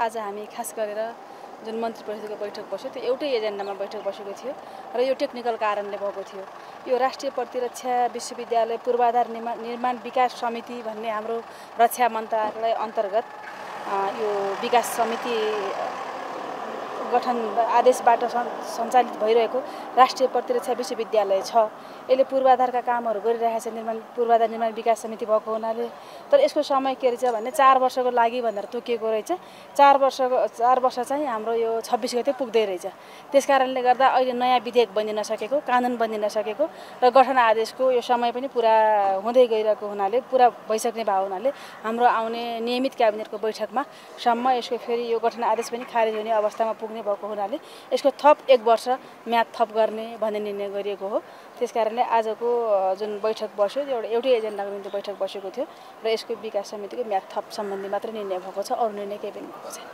आज हामी खास गरेर जुन मन्त्री परिषदको बैठक बस्यो त्यो एउटै एजेन्डामा बैठक बसेको थियो र यो टेक्निकल कारणले भएको थियो। यो राष्ट्रिय प्रतिरक्षा विश्वविद्यालय पूर्वाधार निर्माण विकास समिति भन्ने हाम्रो रक्षा मन्त्रालय अन्तर्गत यो विकास समिति गठन आदेशबाट सञ्चालित भइरहेको राष्ट्रिय प्रतिरक्षा विश्वविद्यालय छ। यसले पूर्वाधारका कामहरू गरिरहेको छ, पूर्वाधार निर्माण विकास समिति भएको हुनाले। तर यसको समय के रहेछ भने 4 वर्षको लागि भनेर तोकिएको रहेछ। 4 वर्ष चाहिँ हाम्रो यो 26 गते पुग्दै रहेछ। त्यसकारणले गर्दा अहिले नयाँ विधेयक बनिन सकेको, कानुन बनिन सकेको र गठन आदेशको यो समय पनि पुरा हुँदै गइरहेको हुनाले, पुरा भइसक्ने भएको हुनाले हाम्रो आउने नियमित क्याबिनेटको बैठकमा सम्म यसको फेरि यो गठन आदेश पनि खारेज हुने अवस्थामा पुग्ने भएको हुनाले यसको थप 1 वर्ष म्याद थप गर्ने भन्ने निर्णय गरिएको हो। त्यसकारणले आजको जुन बैठक बस्यो त्यो एउटै एजेन्डाको निम्ति बैठक बसेको थियो र यसको विकास समितिको म्याद थप सम्बन्धी मात्र निर्णय भएको छ, अरू निर्णय केही पनि भएको छैन।